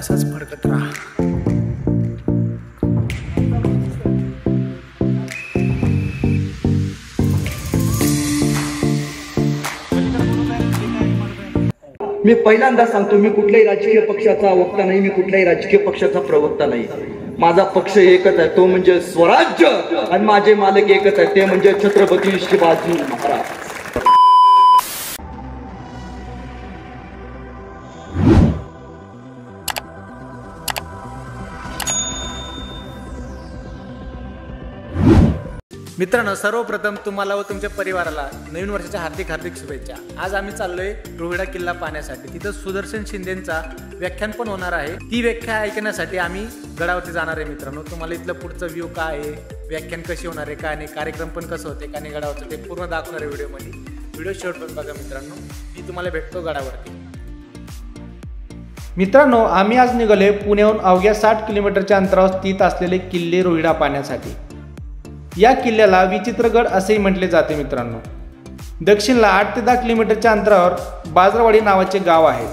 असाच फडकत राहा. मी पहिल्यांदा सांगतो, मी कुठल्याही राजकीय पक्षाचा वक्ता नाही, मी कुठल्याही राजकीय पक्षाचा प्रवक्ता नाही. माझा पक्ष एकच आहे, तो म्हणजे स्वराज्य, आणि माझे मालक एकच आहे, ते म्हणजे छत्रपती शिवाजी महाराज. मित्रांनो, सर्वप्रथम तुम्हाला व तुमच्या परिवाराला नवीन वर्षाच्या हार्दिक हार्दिक शुभेच्छा. आज आम्ही चाललोय रोहिडा किल्ला पाहण्यासाठी. तिथं सुदर्शन शिंदेचा व्याख्यान पण होणार आहे. ती व्याख्या ऐकण्यासाठी आम्ही गडावरती जाणार आहे. मित्रांनो, तुम्हाला इथलं पुढचं व्ह्यू काय आहे, व्याख्यान कशी होणार आहे, काय नाही, कार्यक्रम पण कसं होते, काय नाही गडावरचं, ते पूर्ण दाखवणार आहे व्हिडिओमध्ये. व्हिडिओ शेवटपर्यंत बघा मित्रांनो. मी तुम्हाला भेटतो गडावरती. मित्रांनो, आम्ही आज निघाले पुण्याहून अवघ्या 60 किलोमीटरच्या अंतरावर स्थित असलेले किल्ले रोहिडा पाहण्यासाठी. या किल्ल्याला विचित्रगड असेही म्हटले जाते. मित्रांनो, दक्षिणला 8 ते 10 किलोमीटरच्या अंतरावर बाजारवाडी नावाचे गाव आहे.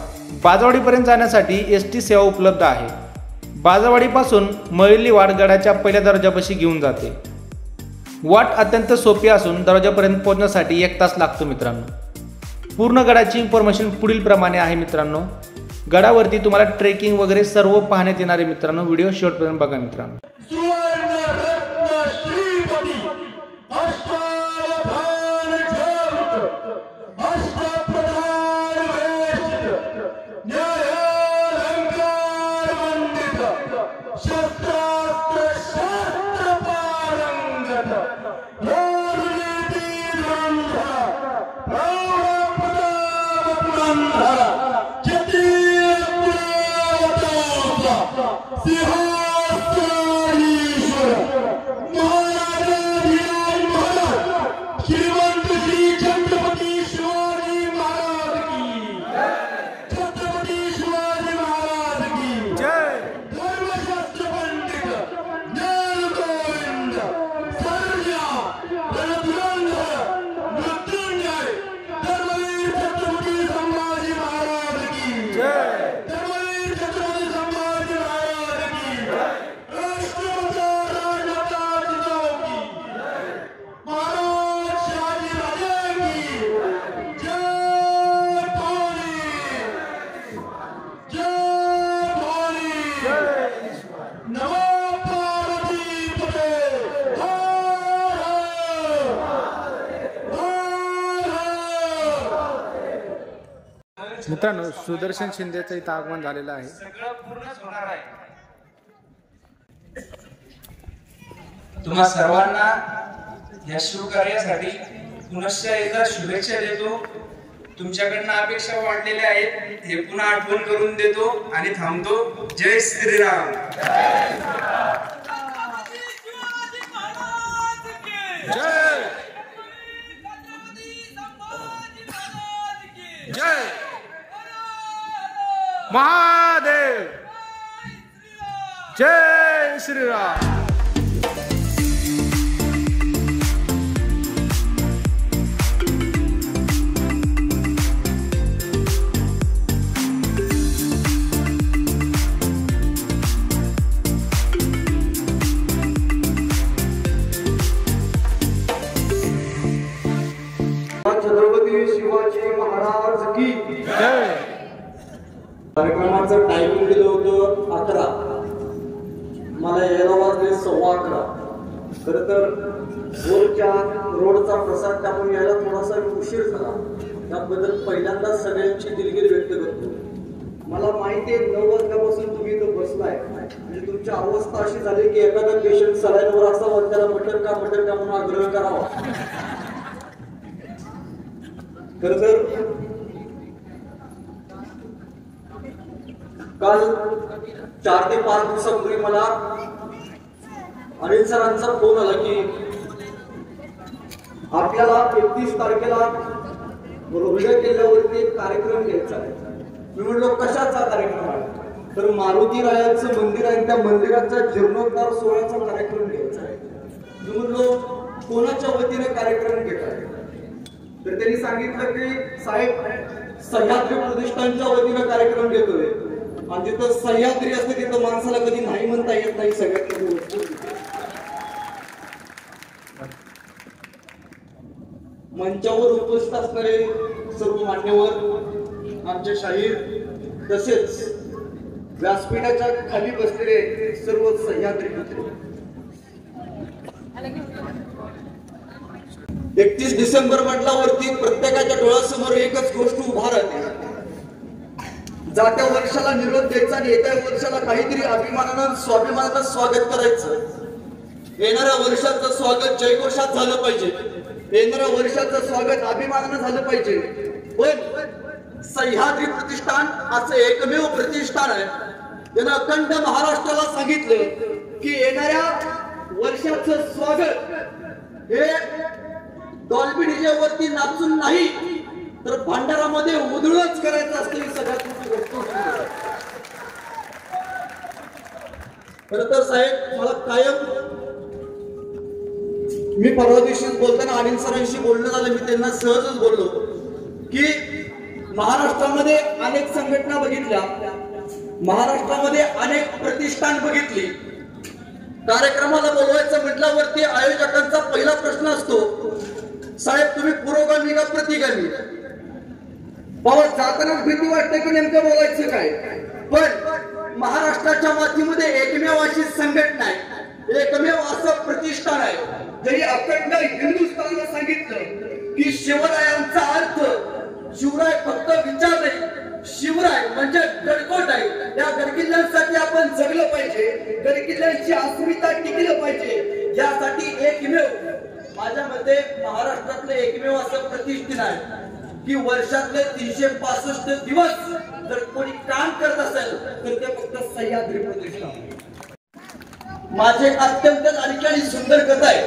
बाजारवाडीपर्यंत जाण्यासाठी एसटी सेवा उपलब्ध आहे. बाजारवाडीपासून मळली वाट गडाच्या पहिल्या दरवाजापाशी घेऊन जाते. वाट अत्यंत सोपी असून दरवाजापर्यंत पोहोचण्यासाठी 1 तास लागतो. मित्रांनो, पूर्ण गडाची इन्फॉर्मेशन पुढील प्रमाणे आहे. मित्रांनो, गडावरती तुम्हाला ट्रेकिंग वगैरे सर्व पाहण्यात येणार आहे. मित्रांनो, व्हिडिओ शेवटपर्यंत बघा. मित्रांनो, मित्रांनो, सुदर्शन शिंदेचं इथं आगमन झालेलं आहे. तुम्हा सर्वांना या शुभकार्यासाठी पुनश्च एकदा शुभेच्छा देतो. तुमच्याकडनं अपेक्षा वाढलेल्या आहेत, हे पुन्हा आठवण करून देतो आणि थांबतो. जय श्रीराम. जय महादेव. जय श्रीराम. छत्रपती शिवाजी महाराज की जय. कार्यक्रमाचं टायमिंग दिलं होतं 11, मला यायला वाजले 11:15. खरं तर रोडचा प्रसाद टाकून यायला थोडासा उशीर झाला. त्याबद्दल पहिल्यांदा सगळ्यांची दिलगिरी व्यक्त करतो. मला माहिती आहे 9 वाजल्यापासून तुम्ही इथं बसलाय, म्हणजे तुमची अवस्था अशी झाली की एखादा पेशंट सलाईनवर असावा, त्याला मटण का म्हणून आग्रह करावा. खरं तर काल 4 ते 5 दिवसापूर्वी मला अनिल सरांचा फोन आला की आपल्याला 31 तारखेला रोहिडा किल्ल्यावरती एक कार्यक्रम घ्यायचा आहे. मी म्हणलो कशाचा कार्यक्रम आहे? तर मारुती रायाचं मंदिर आहे, त्या मंदिराचा जीर्णोद्धार सोहळ्याचा कार्यक्रम घ्यायचा आहे. मी म्हणलो कोणाच्या वतीने कार्यक्रम घेत आहे? तर त्यांनी सांगितलं की साहेब सह्याद्री प्रतिष्ठानच्या वतीने कार्यक्रम घेतोय. आणि जिथं सह्याद्री असते तिथं माणसाला कधी नाही म्हणता येत नाही. सगळ्यात मोठी वस्तू मंचावर उपस्थित असणारे सर्व मान्यवर, आमचे शाहीर, तसेच व्यासपीठाच्या खाली बसलेले सर्व सह्याद्री मित्र. 31 डिसेंबर म्हटल्यावरती प्रत्येकाच्या डोळ्यासमोर एकच गोष्ट उभा राहते. जात्या वर्षाला निरोप द्यायचा आणि येत्या वर्षाला काहीतरी अभिमानानं स्वाभिमानानं स्वागत करायचं. येणाऱ्या वर्षाचं स्वागत जयघोषात झालं पाहिजे, येणाऱ्या वर्षाचं स्वागत अभिमानानं झालं पाहिजे. पण सह्याद्री प्रतिष्ठान असं एकमेव प्रतिष्ठान आहे ज्यानं अखंड महाराष्ट्राला सांगितलं की येणाऱ्या वर्षाचं स्वागत हे डॉल्बी डीजे वरती नाचून नाही तर भांडारामध्ये उधळच करायचं असतं. ही सगळ्यात मोठी गोष्ट. खरं तर साहेब, मला कायम मी परवा दिवशी बोलताना अनिल सरांशी बोलणं झालं, मी त्यांना सहजच बोललो की महाराष्ट्रामध्ये अनेक संघटना बघितल्या, महाराष्ट्रामध्ये अनेक प्रतिष्ठान बघितली. कार्यक्रमाला बोलवायचं म्हटल्यावरती आयोजकांचा पहिला प्रश्न असतो, साहेब तुम्ही पुरोगामी का प्रतिगामी? बाबा जाताना भीती वाटते की नेमकं बोलायचं काय. पण महाराष्ट्राच्या मातीमध्ये एकमेव अशी संघटना आहे, एकमेव असं प्रतिष्ठान आहे जरी अखंड हिंदुस्थानला सांगितलं की शिवरायांचा अर्थ, शिवराय फक्त विचार नाही, शिवराय म्हणजे गडकोट आहे. या गडकिल्ल्यांसाठी आपण जगलं पाहिजे, गडकिल्ल्यांची अस्मिता टिकलं पाहिजे. यासाठी एकमेव माझ्या मते महाराष्ट्रातलं एकमेव असं प्रतिष्ठान आहे की वर्षातले 365 दिवस जर कोणी काम करत असेल तर ते फक्त सह्याद्री प्रतिष्ठान. माझे अत्यंत लाडकी आणि सुंदर कथा आहे.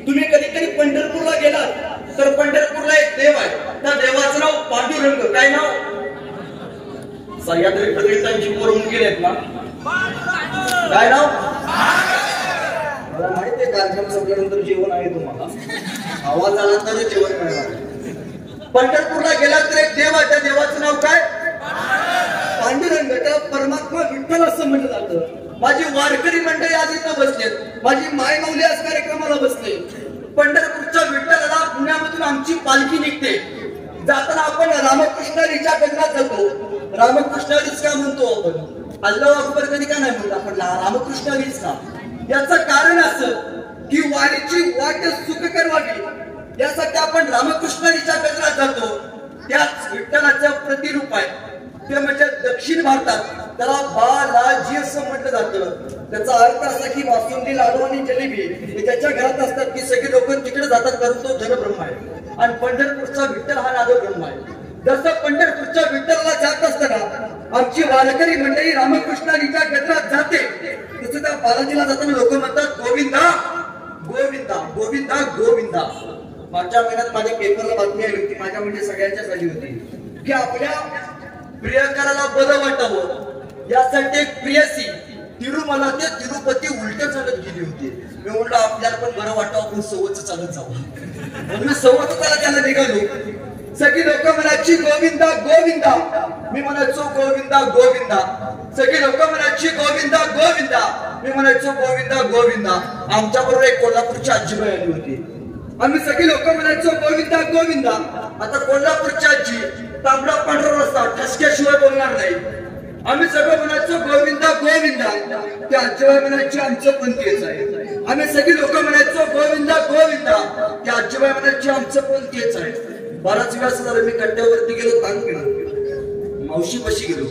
तुम्ही कधीतरी पंढरपूरला गेलात तर पंढरपूरला एक देव आहे, त्या देवाचं नाव पांडुरंग. काय नाव? सह्याद्री प्रतिष्ठानची पोरं गेलेत ना, काय नाव? मला माहिती आहे कार्यक्रम संपल्यानंतर जेवण आहे, तुम्हाला आवाज आला तर जेवण मिळणार. पंढरपूरला गेला तर एक देव आहे, त्या देवाचं नाव काय? पांडुरंग. त्या परमात्मा विठ्ठल असं म्हटलं जातं. माझी वारकरी मंडळी आज इथं बसलेत, माझी माय माऊली आज कार्यक्रमाला बसले. पंढरपूरच्या विठ्ठलाला पुण्यामधून आमची पालखी निघते. जाताना आपण रामकृष्णरीच्या गंगात जातो. रामकृष्णरीच का म्हणतो आपण? अल्लाह अकबर कधी का नाही म्हणतो आपण रामकृष्णरीच का? याचं कारण असं की वारीची वाट सुखकर व्हावी यासाठी आपण रामकृष्णरीच्या गंगात जातो. त्याच विठ्ठलाचं प्रतिरूप आहे ते म्हणजे दक्षिण भारतात त्याला बालाजी असं म्हटलं जातं. त्याचा अर्थ असा की बासुंदी, लाडू आणि जलेबी हे त्याच्या घरात असतात की सगळी लोक तिकडे जातात कारण तो जनब्रह्म आहे. आणि पंढरपूरचा विठ्ठल हा नादब्रह्म आहे. जसं पंढरपूरच्या विठ्ठलाला जात असताना आमची वारकरी मंडळी रामकृष्णरीच्या गजरात जाते, तसं त्या बालाजीला जाताना लोक म्हणतात गोविंदा गोविंदा गोविंदा गोविंदा. मागच्या महिन्यात माझ्या पेपरला बातमी आली होती, माझ्या म्हणजे सगळ्यांच्याच आली होती की आपल्या प्रियकराला बरं वाटावं यासाठी एक प्रियसी तिरुमला ते तिरुपती उलट चालत गेली होती. मी म्हणलं आपल्याला पण बरं वाटावं, आपण सवच चालत जावं. म्हणून सवच चालत त्याला निघालो. सगळी लोक म्हणायची गोविंदा गोविंदा, मी म्हणायचो गोविंदा गोविंदा. सगळी लोक म्हणायची गोविंदा गोविंदा, मी म्हणायचो गोविंदा गोविंदा. आमच्या बरोबर एक कोल्हापूरची आजीबाई आली होती. आम्ही सगळी लोक म्हणायचो गोविंदा गोविंदा. आता कोल्हापूरची आजी तांबडा पांढरा रस्ता ठसक्याशिवाय बोलणार नाही. आम्ही सगळं म्हणायचो गोविंदा गोविंदा. ते आजीबाई म्हणायची आमचं पण तेच आहे. आम्ही सगळी लोक म्हणायचो गोविंदा गोविंदा. ते आजीबाई म्हणायची आमचं पण तेच आहे. बराच वेळा असं झालं, मी कट्ट्यावरती गेलो, ताण केलं, मावशी पशी गेलो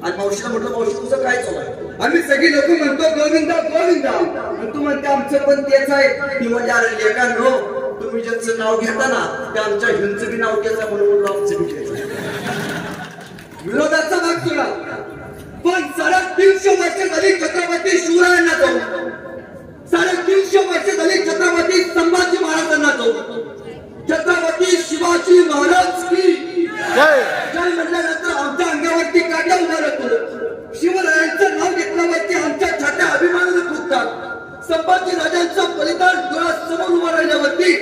आणि मावशीला म्हटलं मावशी तुझं काय चालू आहे? आम्ही सगळी लोक म्हणतो गोविंदा गोविंदा आणि तू म्हणते आमचं पण तेच आहे. ती म्हणजे अरे लेकांनो, तुम्ही ज्यांचं नाव घेता ना ते आमच्या हिंदचं बी नाव घ्यायचं म्हणून म्हणलं आमचं बी घ्यायचं. विरोधाचा भाग तुला पण 350 वर्ष झाली छत्रपती शिवरायांना जाऊ, 350 वर्ष झाली छत्रपती संभाजी महाराजांना जाऊ, छत्रपती शिवाजी महाराज की जय म्हटल्यानंतर आमच्या अंगावरती काटा उभा राहतो. शिवरायांचं नाव घेतल्यावरती आमच्या छात्या अभिमानाने फुटतात. संभाजी राजांचं बलिदान डोळ्यासमोर उभं राहिल्यावरती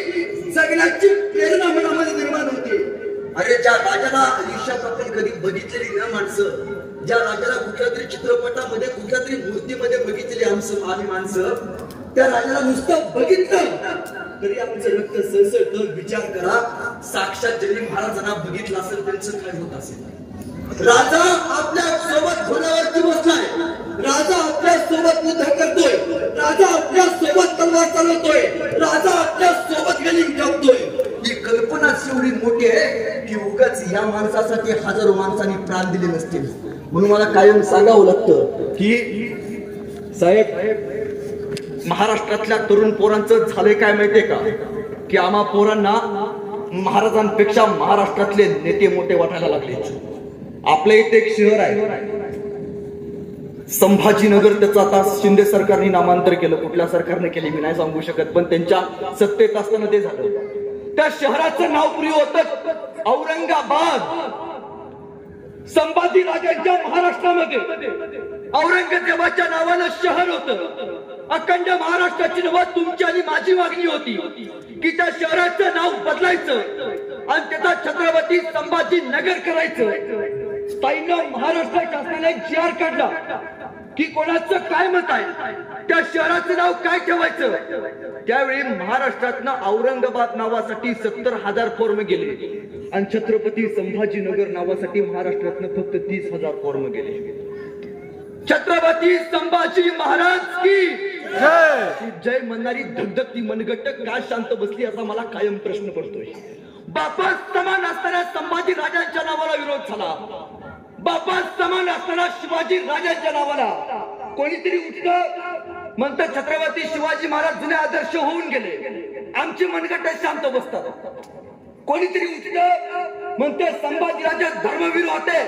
सगळ्यांची प्रेरणा मनामध्ये निर्माण होते. अरे ज्या राजाला आयुष्यात आपण कधी बघितलेली न माणसं, ज्या राजाला कुठल्या तरी चित्रपटामध्ये कुठल्या तरी मूर्तीमध्ये बघितलेली आम्ही माणसं, त्या राजाला नुसतं बघितलं तरी आमचं रक्त सळसळतं. विचार करा, साक्षात ज्यांनी महाराजांना बघितलं असेल त्यांचं काय होत असेल. राजा आपल्या सोबत घोड्यावरती बसलाय, राजा आपल्या सोबत युद्ध करतोय, राजा आपल्या सोबत तलवार चालवतोय, राजा आपल्या सोबत गलिंग ठेवतोय. ही कल्पनाच एवढी मोठी आहे की उगाच या माणसासाठी हजारो माणसांनी प्राण दिले नसतील. म्हणून मला कायम सांगावं लागतं की साहेब, महाराष्ट्रातल्या तरुण पोरांचं झालंय काय माहितीये का, की आम्हा पोरांना महाराजांपेक्षा महाराष्ट्रातले नेते मोठे वाटायला लागले. आपल्या इथे एक शहर आहे संभाजीनगर, त्याचं आता शिंदे सरकारने नामांतर केलं. कुठल्या सरकारने केले मी नाही सांगू शकत, पण त्यांच्या सत्तेत असताना ते झालं. त्या शहराचं नाव पूर्वी होतं औरंगाबाद. संभाजी राजांच्या महाराष्ट्रामध्ये औरंगजेबाच्या नावानं शहर होतं. अखंड महाराष्ट्राची नवा तुमची आणि माझी मागणी होती की त्या शहराचं नाव बदलायचं आणि त्याचा छत्रपती संभाजी नगर करायचं. स्थायीनं महाराष्ट्र शासनाने एक जी आर काढला की कोणाचं काय मत आहे, त्या शहराचं नाव काय ठेवायचं. त्यावेळी महाराष्ट्रातनं औरंगाबाद नावासाठी 70,000 फॉर्म गेले आणि छत्रपती संभाजीनगर नावासाठी महाराष्ट्रातनं फक्त 30,000 फॉर्म गेले. छत्रपती संभाजी महाराज की जय म्हणणारी धगधगती मनगट्ट का शांत बसली असा मला कायम प्रश्न पडतोय. बापास समान असताना संभाजी राजांच्या नावाला विरोध झाला. बापास समान असताना शिवाजी राजांच्या नावाला कोणीतरी उठलं म्हणतं छत्रपती शिवाजी महाराज जुने आदर्श होऊन गेले, आमची मनगट्ट शांत बसतात. कोणीतरी उठलं म्हणते संभाजी राजा धर्मवीर होते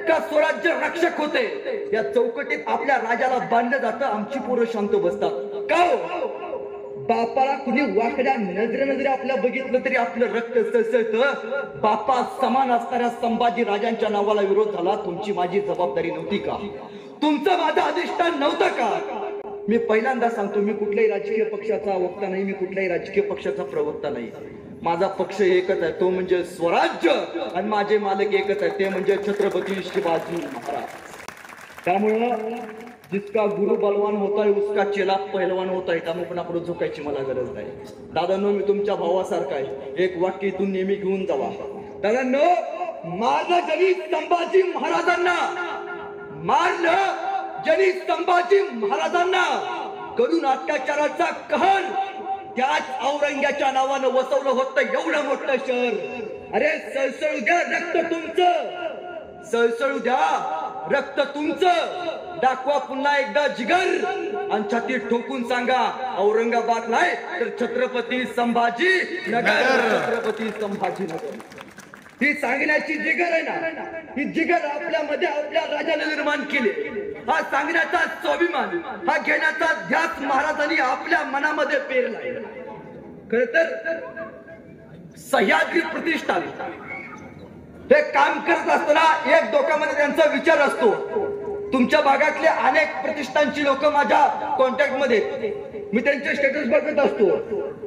का स्वराज्य रक्षक होते. या चौकटीत आपल्या राजाला बांधलं जातं, आमची पोरं शांत बसतात. का बापाला कुणी वाकड्या नजरे आपल्या बघितलं तरी आपलं रक्त सळसळतं. बापा समान असणाऱ्या संभाजी राजांच्या नावाला विरोध झाला. तुमची माझी जबाबदारी नव्हती का? तुमचं माझं अधिष्ठान नव्हतं का? मी पहिल्यांदा सांगतो, मी कुठल्याही राजकीय पक्षाचा वक्ता नाही, मी कुठल्याही राजकीय पक्षाचा प्रवक्ता नाही. माझा पक्ष एकच आहे, तो म्हणजे स्वराज्य, आणि माझे मालक एकच आहे, ते म्हणजे छत्रपती शिवाजी महाराज. त्यामुळं जिसका गुरु बलवान होता है उसका चेला पहलवान होता है. त्यामुळे पण आपण झोकायची मला गरज नाही. दादांनो, मी तुमच्या भावासारखा आहे, एक वाक्य इथून नेहमी घेऊन जावा. दादांनो, मारलं जरी संभाजी महाराजांना, मारलं जरी संभाजी महाराजांना, करून अत्याचाराचा कहर त्याच औरंग्याच्या नावानं वसवलं होतं एवढं मोठं शहर. अरे सळसळू द्या रक्त तुमचं, सळसळू द्या रक्त तुमचं. दाखवा पुन्हा एकदा जिगर आणि छाती ठोकून सांगा, औरंगाबाद नाही तर छत्रपती संभाजी नगर, छत्रपती संभाजी नगर. ही सांगण्याची जिगर आहे ना, ही जिगर आपल्यामध्ये आपल्या राजाने निर्माण केली. हा सांगण्याचा स्वाभिमान, हा घेण्याचा ध्यास महाराजांनी आपल्या मनामध्ये पेरलाय. खर तर सह्याद्री प्रतिष्ठान हे काम करत असताना एक डोक्यामध्ये त्यांचा विचार असतो. तुमच्या भागातले अनेक प्रतिष्ठानची लोक माझ्या कॉन्टॅक्ट मध्ये, मी त्यांचे स्टेटस बघत असतो.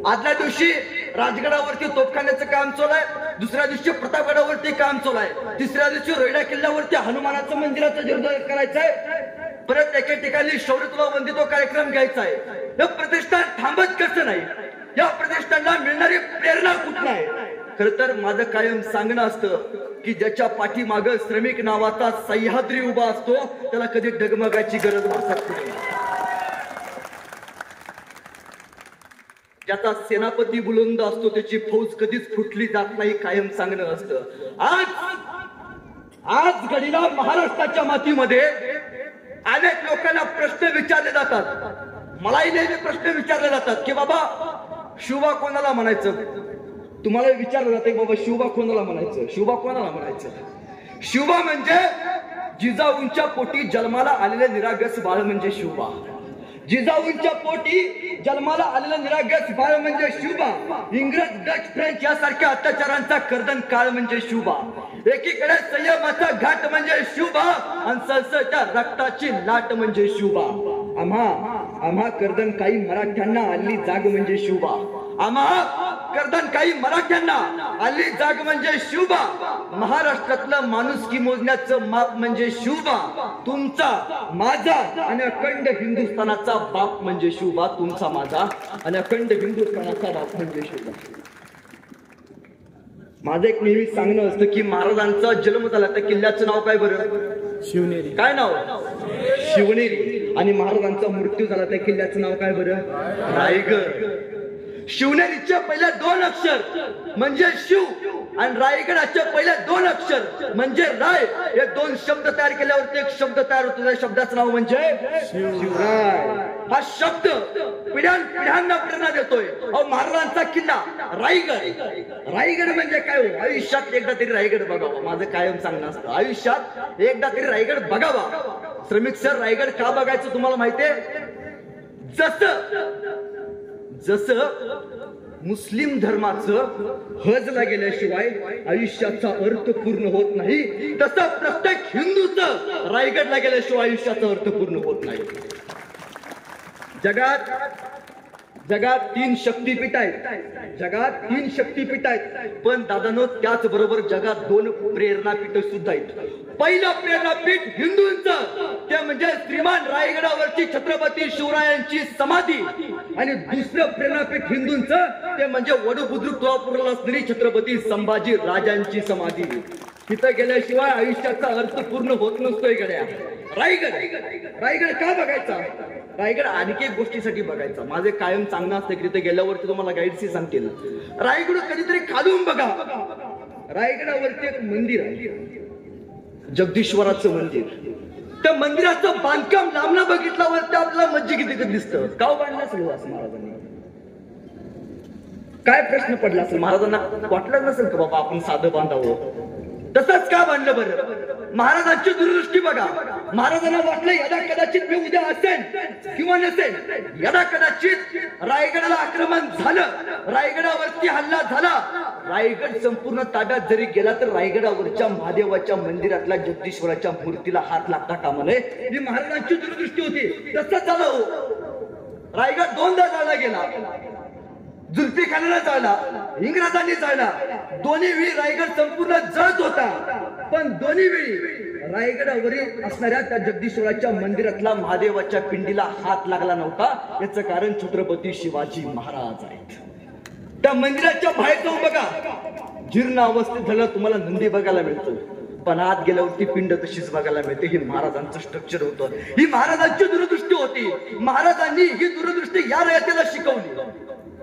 आदल्या दिवशी राजगडावरती तोफखान्याचं काम चालू आहे, दुसऱ्या दिवशी प्रतापगडावरती काम चालू आहे, तिसऱ्या दिवशी रोहिडा किल्ल्यावरती हनुमानाचं मंदिराचा जीर्णोद्धार करायचा आहे, परत एके ठिकाणी शौर्य तुला वंदी तो कार्यक्रम घ्यायचा आहे. हे प्रतिष्ठान थांबत कसं नाही? या प्रतिष्ठानला मिळणारी प्रेरणा कुठून आहे? खर तर माझं कायम सांगणं असतं की ज्याच्या पाठीमाग श्रमिक नावाचा सह्याद्री उभा असतो त्याला कधी डगमगायची गरज भासत नाही. ज्याचा सेनापती बुलंद असतो त्याची फौज कधीच फुटली जात नाही, कायम सांगणं असतं. आज घडीला महाराष्ट्राच्या मातीमध्ये अनेक लोकांना प्रश्न विचारले जातात. मलाही नेहमी प्रश्न विचारले जातात की बाबा शिवबा कोणाला म्हणायचं. तुम्हाला विचारलं जातं बाबा शिवबा कोणाला म्हणायचं, शिवबा कोणाला म्हणायचं. शिवबा म्हणजे जिजाऊंच्या पोटी जन्माला आलेले निरागस बाळ म्हणजे शिवबा. जिजाऊंच्या पोटी जन्माला आलेलं निरागस बाळ म्हणजे शिवबा. इंग्रज, डच, फ्रेंच यासारख्या अत्याचारांचा कर्दन काळ म्हणजे शिवबा. एकीकडे संयमाचा घाट म्हणजे शिवबा आणि सळसळत्या रक्ताची लाट म्हणजे शिवबा. आम्हा कर्दन काही मराठ्यांना आली जाग म्हणजे शिवबा. आम्हा करताना काही मराठ्यांना आली जाग म्हणजे शिवबा. महाराष्ट्रातलं माणुसकी मोजण्याचं माप म्हणजे शिवबा. तुमचा माझा आणि अखंड हिंदुस्थानाचा बाप म्हणजे शिवबा. तुमचा माझा आणि अखंड हिंदुस्थानाचा बाप म्हणजे शिवबा. माझं एक नेहमी सांगणं असतं की महाराजांचा जन्म झाला त्या किल्ल्याचं नाव काय बरं? शिवनेरी. काय नाव? शिवनेरी. आणि महाराजांचा मृत्यू झाला त्या किल्ल्याचं नाव काय बरं? रायगड. शिवनेरीच्या पहिल्या 2 अक्षर म्हणजे शिव आणि रायगडाच्या पहिल्या 2 अक्षर म्हणजे राय. हे 2 शब्द तयार केल्यावरती एक शब्द तयार होतो. त्या शब्दाचं नाव म्हणजे शिवराय. हा शब्द पिढ्यांना प्रेरणा देतोय. महाराजांचा किल्ला रायगड. रायगड म्हणजे काय हो? आयुष्यात एकदा तरी रायगड बघावा. माझं कायम सांगणं असतं आयुष्यात एकदा तरी रायगड बघावा. श्रमिक सर रायगड का बघायचं तुम्हाला माहितीये? जसं मुस्लिम धर्माचं हजला गेल्याशिवाय आयुष्याचा अर्थ पूर्ण होत नाही, तसं प्रत्येक हिंदूचं रायगडला गेल्याशिवाय आयुष्याचा अर्थ पूर्ण होत नाही. जगात 3 शक्तीपीठ आहेत. जगात 3 शक्तीपीठ आहेत. पण दादानो त्याच बरोबर जगात 2 प्रेरणापीठ सुद्धा आहेत. पहिलं प्रेरणापीठ हिंदूंचं ते म्हणजे श्रीमान रायगडावरची छत्रपती शिवरायांची समाधी. आणि दुसरं प्रेरणापीठ हिंदूंचं ते म्हणजे वडुबुद्रुक तुळापूरला असणारी छत्रपती संभाजी राजांची समाधी. तिथं गेल्याशिवाय आयुष्याचा अर्थ पूर्ण होत नसतोय गड्या. रायगड का बघायचा? रायगड आणखी एक गोष्टीसाठी बघायचा. माझे कायम सांगणं असतं की तिथे गेल्यावरती तुम्हाला गाईडशी सांगतील रायगड कधीतरी खालून बघा. रायगडावरती एक मंदिर आहे, जगदीश्वराचं मंदिर. त्या मंदिराचं बांधकाम लांबणं बघितल्यावरती आपल्याला मस्जिद दिसतं. का बांधलं असेल असं महाराजांनी? काय प्रश्न पडला असेल? महाराजांना वाटलं नसेल का बाबा आपण साधं बांधावं? तसंच का बांधलं बरं? महाराजांची दूरदृष्टी बघा. महाराजांना वाटलं यदा कदाचित मी उद्या असेल किंवा नसेल, यदा कदाचित रायगडाला आक्रमण झालं, रायगडावरती हल्ला झाला, रायगड संपूर्ण ताब्यात जरी गेला तर रायगडावरच्या महादेवाच्या मंदिरातल्या जगदीश्वराच्या मूर्तीला हात लागता कामा नये, ही महाराजांची दूरदृष्टी होती. तसंच झालं हो. रायगड 2दा जाळला गेला. जुल्फिखानाला जाळला, इंग्रजांनी जाळला. दोन्ही वेळी रायगड संपूर्ण जळत होता. पण दोन्ही वेळी रायगडावरील असणाऱ्या त्या जगदीश्वराच्या मंदिरातला महादेवाच्या पिंडीला हात लागला नव्हता. याचं कारण छत्रपती शिवाजी महाराज आहेत. त्या मंदिराच्या बाहेर जाऊन बघा, जीर्ण अवस्थेत झालं तुम्हाला नंदी बघायला मिळतो, पण आत गेल्यावरती पिंड तशीच बघायला मिळते. ही महाराजांचं स्ट्रक्चर होतं. ही महाराजांची दूरदृष्टी होती. महाराजांनी ही दूरदृष्टी या रयतेला शिकवली.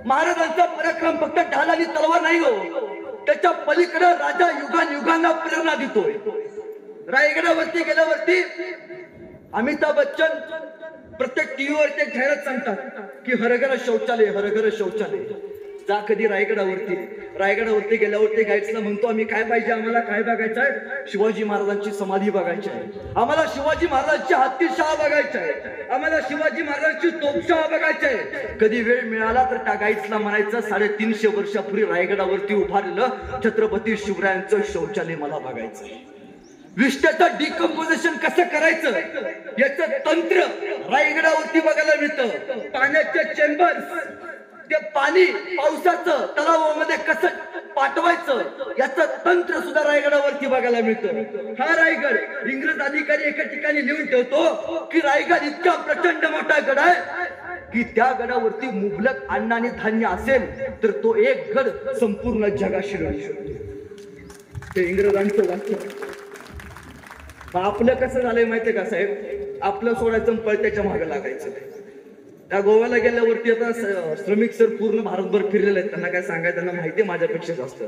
महाराजांचा पराक्रम फक्त ढाल आणि तलवार नाही हो, त्याच्या पलीकडे राजा युगांना प्रेरणा देतोय. रायगडावरती गेल्यावरती अमिताभ बच्चन प्रत्येक टीव्हीवरती एक जाहिरात सांगतात की हरघर शौचालय, हरघर शौचालय. जा कधी रायगडावरती गेल्यावरती गाईड्सला म्हणतो आम्ही काय पाहिजे, आम्हाला काय बघायचं आहे? शिवाजी महाराजांची समाधी बघायची आहे, आम्हाला शिवाजी महाराजांची हत्तीशाळा बघायची आहे, आम्हाला शिवाजी महाराजांची तोपशाळा बघायची आहे. कधी वेळ मिळाला तर त्या गाईड्सला म्हणायचं 350 वर्षापूर्वी रायगडावरती उभारलेलं छत्रपती शिवरायांचं शौचालय मला बघायचं आहे. विष्ठेचं डिकम्पोजिशन कसं करायचं याचं तंत्र रायगडावरती बघायला मिळतं. पाण्याचे चेंबर्स, ते पाणी पावसाचं तलावामध्ये कसं पाठवायचं याचं तंत्र सुद्धा रायगडावरती बघायला मिळतं. हा रायगड इंग्रज अधिकारी एका ठिकाणी लिहून ठेवतो की रायगड इतका प्रचंड मोठा गड आहे की त्या गडावरती मुबलक अन्न आणि धान्य असेल तर तो एक गड संपूर्ण जगाशी लढू शकतो. ते इंग्रजांचं वाक्य. आपलं कसं झालंय माहितीये का साहेब? आपलं सोडायचं पळत्याच्या मागे लागायचं. त्या गोव्याला गेल्यावरती आता श्रमिक सर पूर्ण भारतभर फिरलेले आहेत, त्यांना काय सांगायचं त्यांना माहितीये माझ्यापेक्षा जास्त.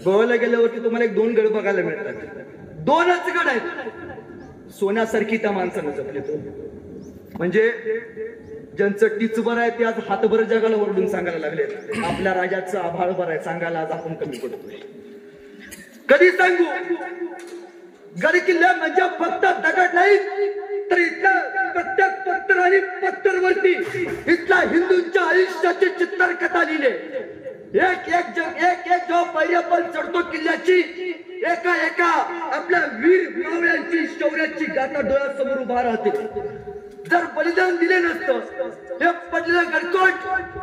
गोव्याला गेल्यावरती तुम्हाला 1-2 गड बघायला मिळतात. 2च गड आहेत. सोन्यासारखी त्या माणसानं जपले तो. म्हणजे ज्यांचं टिचभर आहे ते आज हातभर जगाला ओरडून सांगायला लागले आपल्या राजाचं आभाळ भर आहे, सांगायला आज आपण कमी पडतोय. कधी सांगू? गड किल्ले म्हणजे फक्त दगड नाही तर इथल्या प्रत्येक पत्थर आणि पत्थरवरती इथल्या हिंदूंच्या आयुष्याची चित्रकथा लिहिले. एक जेव्हा पायऱ्यापण चढतो किल्ल्याची, एका आपल्या वीर मावळ्यांची शौर्याची गाथा डोळ्यासमोर उभा राहते. जर बलिदान दिले नसतं हे पडलेलं गडकोट,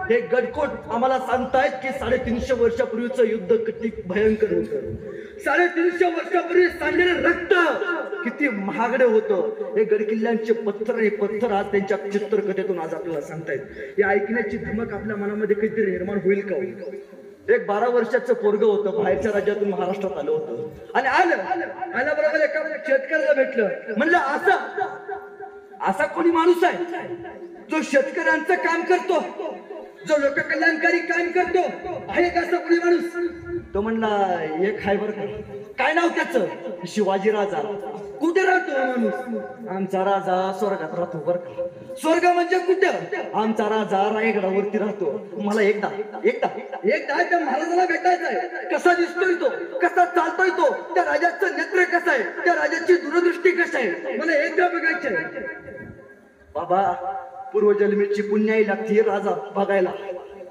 हे गडकोट आम्हाला सांगतायत की 350 वर्षापूर्वीचं युद्ध किती भयंकर होतं, 350 वर्षापूर्वी सांडलेलं रक्त किती महागडे होतं. हे गडकिल्ल्यांचे पत्थर आणि पत्थर आज त्यांच्या चित्रकथेतून आज आपल्याला सांगतायत. हे ऐकण्याची धमक आपल्या मनामध्ये काहीतरी निर्माण होईल का? एक 12 वर्षाचं पोरग होतं, बाहेरच्या राज्यातून महाराष्ट्रात आलं होतं आणि आल्याबरोबर एका शेतकऱ्याला भेटलं. म्हणलं असा कोणी माणूस आहे जो शेतकऱ्यांचं काम करतो, जो लोककल्याणकारी काम करतो, आहे का असं कोणी माणूस? तो म्हणला एक आहे बरं का. काय नाव त्याचं? शिवाजी राजा. कुठे राहतो हा माणूस? आमचा राजा स्वर्गात राहतो बरं का. स्वर्ग म्हणजे कुठं? आमचा राजा रायगडावरती राहतो. मला एकदा त्या महाराजाला भेटायचं आहे. कसा दिसतोय तो, कसा चालतोय तो, त्या राजाचं नेत्र कसं आहे, त्या राजाची दूरदृष्टी कशी आहे, मला एकदा बघायचं आहे. बाबा पूर्वजन्मीची पुण्याई लागते राजा बघायला.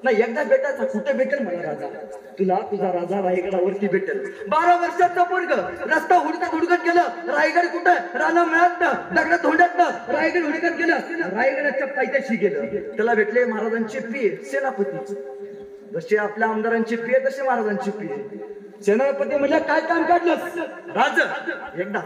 नाही एकदा भेटायचा. कुठे भेटेल मला राजा? तुला तुझा राजा रायगडावरती भेटेल. 12 वर्षाचा पोरग रस्ता हुडकत गेलं. रायगड कुठं? राणा मिळत ना, दगडात धोंड्यात ना, रायगड हुडकत गेलं. रायगडाच्या पायथ्याशी गेलं. त्याला भेटले महाराजांचे पिये सेनापती. जसे आपल्या आमदारांचे पिये तसे महाराजांचे पिये. सेनापती म्हणजे काय काम काढलं? राज एकदा.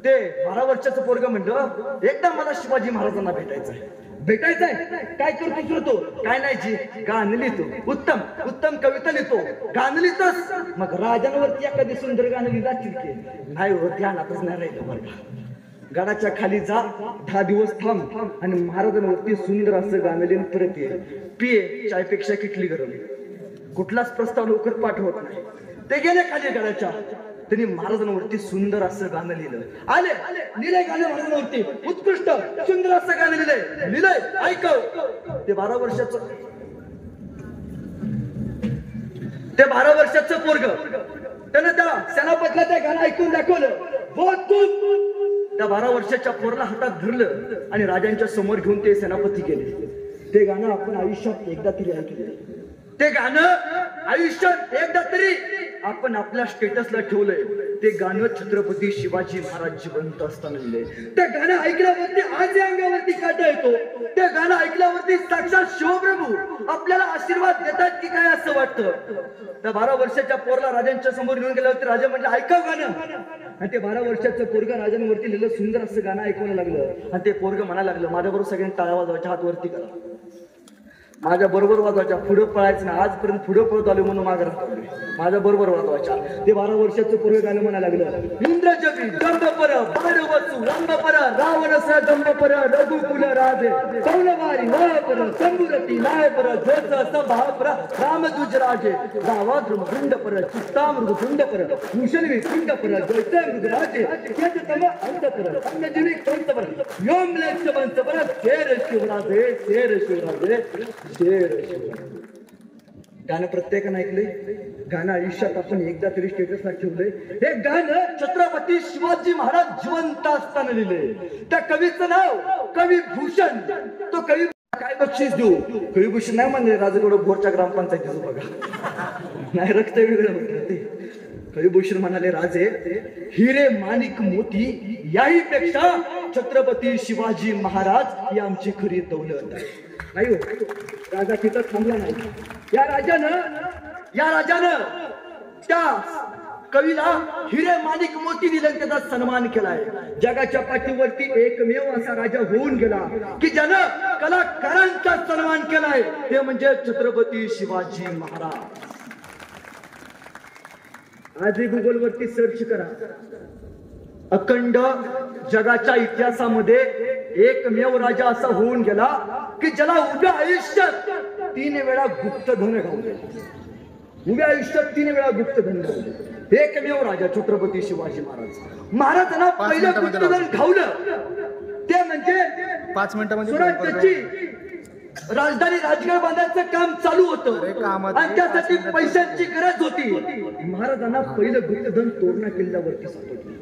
ते 12 वर्षाचं पोरग म्हणलं एकदा मला शिवाजी महाराजांना भेटायचंय. काय करतो तो? काय नाही जी, गाणं लिहितो. उत्तम कविता लिहितो. गाणं लिहितोस? मग राजांवरती एखादी सुंदर गाणं लिहिला की नाही होत, ध्यानातच नाही राहिलं बरं का. गडाच्या खाली जा, 10 दिवस थांब आणि महाराजांवरती सुंदर असं गाणं लिहून परत ये. पिये चायपेक्षा किटली गरम. कुठलाच प्रस्ताव लवकर पाठवत नाही. ते गेले खाली गडाच्या. त्यांनी महाराजांवरती सुंदर असं गाणं लिहिलं. लिहिलंय गाणं महाराजांवरती. उत्कृष्ट सुंदर असं गाणं लिहिलंय. ऐकव. ते 12 वर्षाचं पोरग त्यानं त्या सेनापतीला ते गाणं ऐकून दाखवलं. त्या 12 वर्षाच्या पोरला हातात धरलं आणि राजांच्या समोर घेऊन ते सेनापती गेले. ते गाणं आपण आयुष्यात एकदा तरी ऐकलं. ते गाणं आयुष्यात एकदा तरी आपण आपल्या स्टेटसला ठेवलंय. ते गाणं छत्रपती शिवाजी महाराज जिवंत असताना लिहिलंय. ते गाणं ऐकल्यावरती आज या अंगावरती काटा येतो. ते गाणं ऐकल्यावरती साक्षात शिवप्रभू आपल्याला आशीर्वाद देतात की काय असं वाटतं. त्या 12 वर्षाच्या पोरला राजांच्या समोर घेऊन गेल्यावरती राजा म्हणजे ऐकाव गाणं. आणि ते 12 वर्षाचं पोरग राजांवरती लिहिलं सुंदर असं गाणं ऐकवलं लागलं. आणि ते पोरग म्हणायला लागलं माझ्याबरोबर सगळ्यांनी टाळ्या वाजवायच्या, हात वरती करा. माझ्या बरोबर वाजवायच्या. पुढे पळायचं ना, आजपर्यंत पुढे पळत आलो म्हणून मागे राहतो. माझ्या बरोबर वाजवायच्या. ते 12 वर्षाचं पूर्वी गाणं म्हणायला लागलं. इंद्रजबी गंधपर बाणवसु रंगपर रावणस गंधपर रघुकुल राजे कौलवारी वळपर संबुरती नायपर जोत सभापर रामदुजराजे रावाद्रुम गुंडपर चित्तामृगुंडपर भूषणवी कुंडपर जयते मृगराजे केततम अंतपर अन्नजिनी कंतपर व्योमलेश वंशपर शेर शिवराजे गाणं प्रत्येकानं ऐकलंय. गाणं आयुष्यात आपण एकदा तरी स्टेटसला ठेवलंय. हे गाणं छत्रपती शिवाजी महाराज जिवंत असताना लिहिलंय. त्या कवीचं नाव कवी भूषण. तो कवी काय बक्षीस देऊ? कवी भूषण नाही म्हणले राजगड भोरच्या ग्रामपंचायतीचं बघा. नाही रक्त वेगळं म्हणतात ते. कविभूषण म्हणाले राजे हिरे माणिक मोती याही पेक्षा छत्रपती शिवाजी महाराज ही आमची खरी दौलत आहे. नाही हो, राजा तिथं थांबला नाही. या राजानं त्या कवीला हिरे माणिक मोती दिले, त्याचा सन्मान केलाय. जगाच्या पाठीवरती एकमेव असा राजा होऊन गेला की ज्यानं कलाकारांचा सन्मान केलाय, ते म्हणजे छत्रपती शिवाजी महाराज. आजही गुगल वरती सर्च करा. अखंड जगाच्या इतिहासामध्ये एकमेव राजा असा होऊन गेला की ज्याला उभ्या आयुष्यात 3 वेळा गुप्तधन गावले. उभ्या आयुष्यात 3 वेळा गुप्तधन गावले. एकमेव राजा छत्रपती शिवाजी महाराज. महाराजांना पहिलं गुप्तधन घावलं ते म्हणजे 5 मिनिटांमध्ये स्वराज्याची राजधानी राजगड बांधायचं काम चालू होतं आणि त्यासाठी पैशांची गरज होती. महाराजांना पहिलं गुप्तधन तोरणा किल्ल्यावरती सापडलं.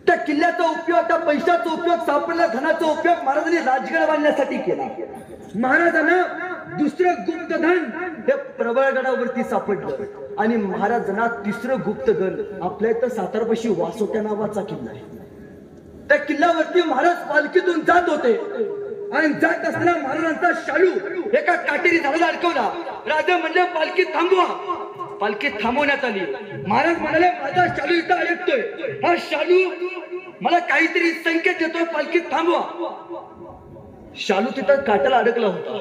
त्या किल्ल्याचा उपयोग, त्या पैशाचा उपयोग, सापडलेल्या धनाचा उपयोग महाराजांनी राजगड बांधण्यासाठी केला. महाराजांना दुसरं गुप्तधन हे प्रबळगडावरती सापडलं आणि महाराजांना तिसरं गुप्तधन आपल्या इथं सातारपाशी वासोट्या नावाचा किल्ला आहे. त्या किल्ल्यावरती महाराज पालखीतून जात होते आणि जात असताना महाराजांचा शालू एका काटेरी झाडाला अडकवला. राजा म्हणले पालखी थांबवा. पालखी थांबवण्यात आली. महाराज म्हणाले माझा शालू इथं अडकतोय, हा शालू मला काहीतरी संकेत देतोय, पालखीत थांबवा. शालू तिथं काट्याला अडकला होता.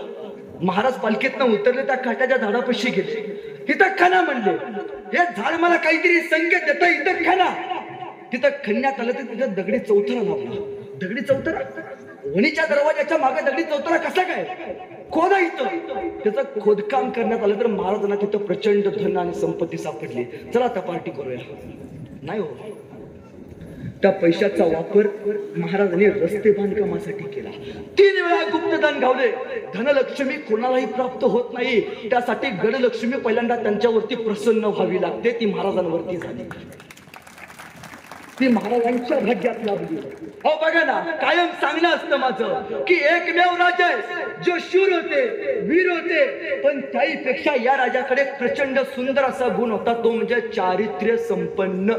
महाराज पालखीतनं उतरले, त्या काट्याच्या झाडापाशी गेले. तिथं खणा म्हणले, हे झाड मला काहीतरी संकेत देत, इथं खणा. तिथं खणण्यात आलं तर तिथं दगडी चौथरा लावला. दगडी चौथरा, वणीच्या दरवाजाच्या मागे दगडी चौथरा कसा काय? खोदा इथं. त्याचं खोदकाम करण्यात आलं तर महाराजांना तिथं प्रचंड धन आणि संपत्ती सापडली. चला आता पार्टी करूया. नाही हो, त्या पैशाचा वापर महाराजांनी रस्ते बांधकामासाठी केला. 3 वेळा गुप्तदान गावले. धनलक्ष्मी कोणालाही प्राप्त होत नाही, त्यासाठी गडलक्ष्मी पहिल्यांदा त्यांच्यावरती प्रसन्न व्हावी लागते. ती महाराजांवरती झाली. ती महाराजांच्या भाग्यात लाभली. हो बघा ना, कायम सांगणं असतं माझं की एकमेव राजा जो शूर होते, वीर होते, पण त्याहीपेक्षा या राजाकडे प्रचंड सुंदर असा गुण होता, तो म्हणजे चारित्र्य संपन्न.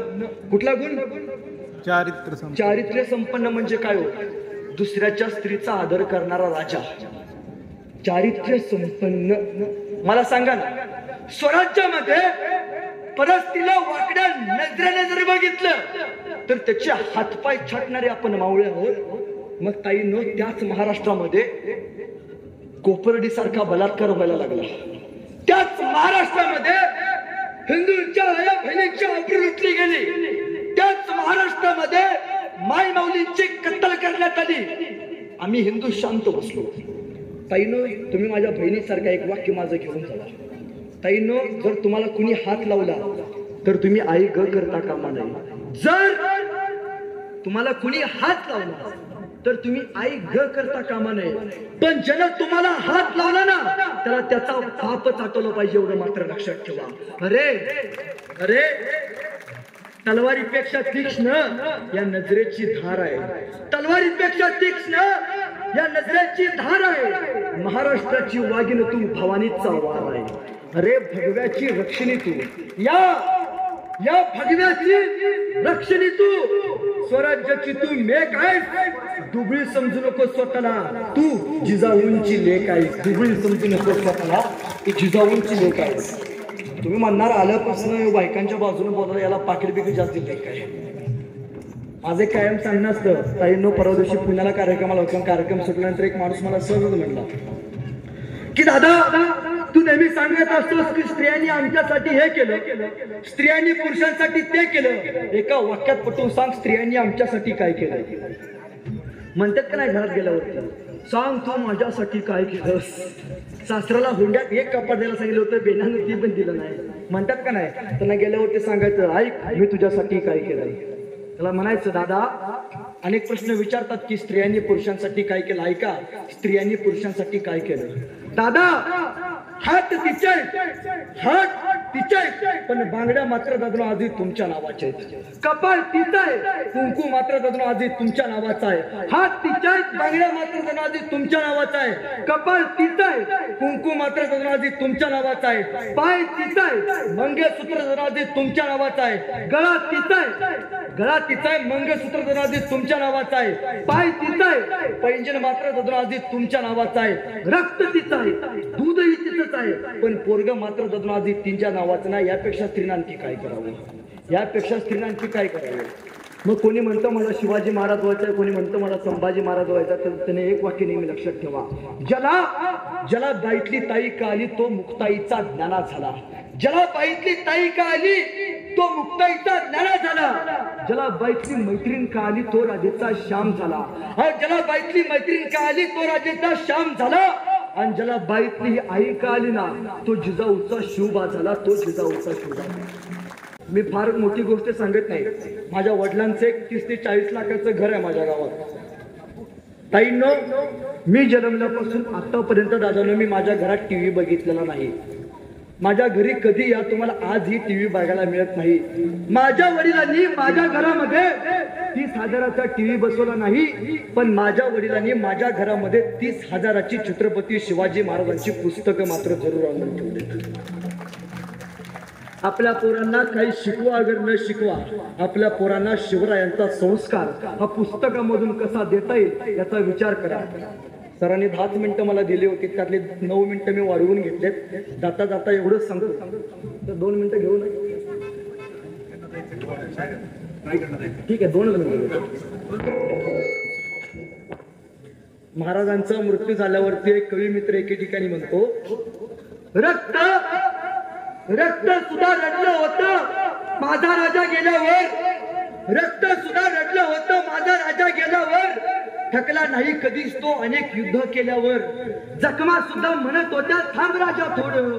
कुठला गुण? चारित्र्य संपन्न म्हणजे काय हो? दुसऱ्याच्या स्त्रीचा आदर करणारा राजा. चारित्र्य संपन्न. मला सांगा ना, स्वराज्यामध्ये परस्त्रीला वाकड्या नजरेने जर बघितलं तर त्याचे हातपाय छाटणारे आपण मावळे आहोत. मग ताईंनो, त्याच महाराष्ट्रामध्ये कोपर्डी सारखा बलात्कार व्हायला लागला. त्याच महाराष्ट्रामध्ये हिंदूंच्या आया बहिणींची आबरू लुटली गेली. त्याच महाराष्ट्रामध्ये माय माऊलींची कत्तल करण्यात आली. आम्ही हिंदू शांत बसलो. ताईनो, तुम्ही माझ्या बहिणीसारखा एक वाक्य माझं घेऊन चला. ताईनो, जर तुम्हाला कुणी हात लावला तर तुम्ही आई ग करता कामा नये. जर तुम्हाला कुणी हात लावला तर तुम्ही आई ग करता कामा नये. पण ज्यानं तुम्हाला हात लावला ना, त्याला त्याचा पाप चाटवलं पाहिजे, एवढं मात्र लक्षात ठेवा. अरे अरे, तलवारीपेक्षा तीक्ष्ण या नजरेची धार आहे. तलवारीपेक्षा तीक्ष्ण या नजरेची धार आहे. महाराष्ट्राची वाघिण तू, भवानीचा वार आहे. अरे भगव्याची रक्षणी तू, या भगव्याची रक्षणी तू, स्वराज्याची तू मेक आहेस. दुबळी समजू नको स्वतःला, तू जिजाऊंची लेक आहेस. दुबळी समजू नको स्वतःला, तू जिजाऊंची लेक आहेस. तुम्ही म्हणणार आल्यापासून बायकांच्या बाजूने बोलायला याला पाकिट बिकीट जास्त दिले काय? माझे कायम सांगणं असतं. ताईंनो, परवा दिवशी पुण्याला कार्यक्रमाला होता. कार्यक्रम सुटल्यानंतर एक माणूस मला सहज म्हणला की दादा, तू नेहमी सांगत असतोस की स्त्रियांनी आमच्यासाठी हे केलं, स्त्रियांनी पुरुषांसाठी ते केलं. एका वाक्यात पटवून सांग, स्त्रियांनी आमच्यासाठी काय केलं? म्हणतात का नाही घरात गेल्यावरती, सांग तू माझ्यासाठी काय केलंस? सासऱ्याला हुंड्यात एक कपाट द्यायला सांगितलं होतं, बेनानं ती पण दिलं नाही. म्हणतात का नाही? त्यांना गेल्यावरती सांगायचं, ऐक मी तुझ्यासाठी काय केलंय. त्याला म्हणायचं, दादा अनेक प्रश्न विचारतात की स्त्रियांनी पुरुषांसाठी काय केलं. ऐका, स्त्रियांनी पुरुषांसाठी काय केलं. दादा, हात तिचे, हात तिचे, पण बांगड्या मात्र ददनो आधी तुमच्या नावाचे आहेत. कपाळ तिचा आहे, कुंकू मात्र ददनो आधी तुमच्या नावाचा आहे. हात तिचे आहेत, बांगड्या मात्र ददनो आधी तुमच्या नावाचा आहे. कपाळ तिचा आहे, कुंकू मात्र ददनो आधी तुमच्या नावाचा आहे. पाय तिचा आहे, मंगळसूत्र ददनो आधी तुमच्या नावाचा आहे. गळा तिचा आहे, गळा तिचा आहे, मंगळसूत्र ददनो आधी तुमच्या नावाचा आहे. पाय तिचा आहे, पैंजण मात्र ददनो आधी तुमच्या नावाचा आहे. रक्त तिचं आहे, दूधही तिचंच आहे, पण पोरग मात्र ददनो आधी तिच्या नावाचं नाही. यापेक्षा स्त्रीनं आणखी काय करावं? यापेक्षा स्त्रीनं आणखी काय करावं? मग कोणी म्हणतं मला शिवाजी महाराज व्हायचं, कोणी म्हणतं मला संभाजी महाराज व्हायचा. तर त्याने एक वाक्य नेहमी लक्षात ठेवा, ज्याला बाईतली ताई का आली तो मुक्ताईचा ज्ञाना झाला. ज्याला बाईतली ताई का आली तो मुक्ताईचा ज्ञाना झाला. ज्याला बाईतली मैत्रीण का आली तो राजेचा श्याम झाला. ज्याला बाईतली मैत्रीण का आली तो राजेचा श्याम झाला. आणि ज्याला बाईतली आई का आली ना, तो जिजाऊचा शिवबा झाला. तो जिजाऊचा शिवबा. मी फार मोठी गोष्ट सांगत नाही. माझ्या वडिलांचं 30 ते 40 लाखाचं घर आहे माझ्या गावात. ताईंनो, मी जन्मल्यापासून आतापर्यंत दादांनो मी माझ्या घरात टीव्ही बघितलेला नाही. माझ्या घरी कधी या तुम्हाला आजही टीव्ही बघायला मिळत नाही. माझ्या वडिलांनी माझ्या घरामध्ये 30,000चा टीव्ही बसवला नाही, पण माझ्या वडिलांनी माझ्या घरामध्ये 30,000ची छत्रपती शिवाजी महाराजांची पुस्तकं मात्र जरूर आणून ठेवली. आपल्या पोरांना काही शिकवा अगर न शिकवा, आपल्या पोरांना शिवरायांचा संस्कार हा पुस्तकामधून कसा देता येईल याचा विचार करा. सरांनी 10 मिनिटं मला दिली होती, त्यातले 9 मिनिटं मी वाढवून घेतलेत. जाता जाता एवढंच सांगतो, तर 2 मिनिटं घेऊ नये. ठीक आहे, 2 मिनिटं. महाराजांचा मृत्यू झाल्यावरती एक कवी मित्र एके ठिकाणी म्हणतो, रक्त रक्त सुद्धा रडलं होतं माझा राजा गेल्यावर, रक्त सुद्धा रडलं होतं माझा राजा गेल्यावर, थकला नाही कधीच तो अनेक युद्ध केल्यावर, जखमा सुद्धा म्हणत होत्या थांब राजा थोडं,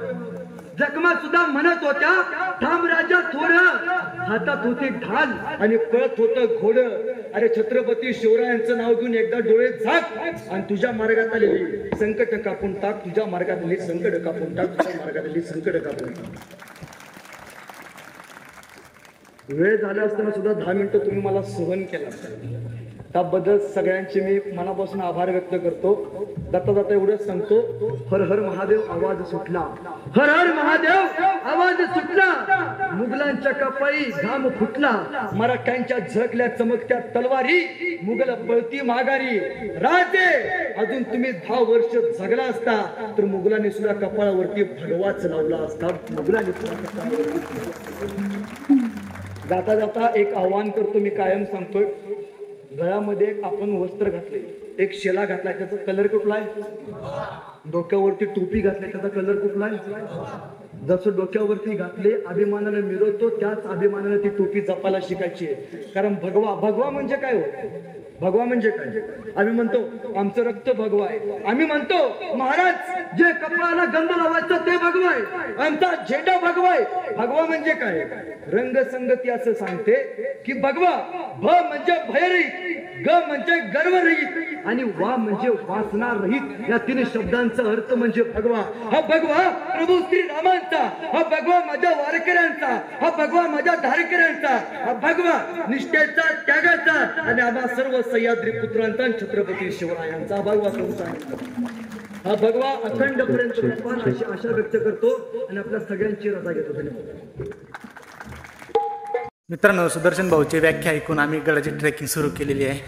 जखमा सुद्धा म्हणत होत्या थांब राजा थोडं, हातात होते ढाल आणि पळत होतं घोडं. अरे छत्रपती शिवरायांचं नाव घेऊन एकदा डोळे झाक आणि तुझ्या मार्गात आलेली संकट कापून टाक, तुझ्या मार्गात आलेली संकट कापून टाक, तुझ्या मार्गात आलेली संकट कापून टाक. वेळ झाला असताना सुद्धा 10 मिनिटं तुम्ही मला सहन केला, त्याबद्दल सगळ्यांचे मी मनापासून आभार व्यक्त करतो. जाता जाता एवढंच सांगतो, हर हर महादेव आवाज सुटला, हर हर महादेव आवाज सुटला, मुघलांच्या कपाळी घाम फुटला, मराठ्यांच्या झळकल्या चमकत्या तलवारी, मुघल पळती माघारी. राजे अजून तुम्ही 10 वर्ष जगला असता तर मुघलांनी सुद्धा कपाळावरती भगवाच लावला असता, मुघलांनी सुद्धा. जाता जाता एक आव्हान करतो, मी कायम सांगतोय, गळ्यामध्ये आपण वस्त्र घातले, एक शेला घातलाय, त्याचा कलर कुठला आहे? डोक्यावरती टोपी घातली, त्याचा कलर कुठला आहे? जसं डोक्यावरती घातले अभिमानाने मिरवतो, त्याच अभिमानाने ती टोपी जपायला शिकायची आहे. कारण भगवा, भगवा म्हणजे काय हो? भगवा म्हणजे काय? आम्ही म्हणतो आमचं रक्त भगवा आहे, आम्ही म्हणतो महाराज जे कपाळाला गंध लावायचं ते भगवा आहे, आमचा झेंडा भगवा आहे. भगवा म्हणजे काय? रंगसंगती असं सांगते की भगवा, भ म्हणजे भयरहित, ग म्हणजे गर्वरहित आणि वा म्हणजे वासना रहित, या 3 शब्दांचा अर्थ म्हणजे भगवा. हा भगवा प्रभू श्री रामांचा, हा भगवा माझ्या वारकऱ्यांचा, हा भगवा माझ्या धारकऱ्यांचा, हा भगवा निष्ठेचा, त्यागाचा आणि आम्हा सर्व सह्याद्री पुत्रांचा छत्रपती शिवरायांचा भगवा तुमचा. हा भगवा अखंडपर्यंत अशी आशा व्यक्त करतो आणि आपल्या सगळ्यांची रजा घेतो. धन्यवाद. मित्रांनो, सुदर्शन भाऊची व्याख्या ऐकून आम्ही गडाची ट्रेकिंग सुरू केलेली आहे.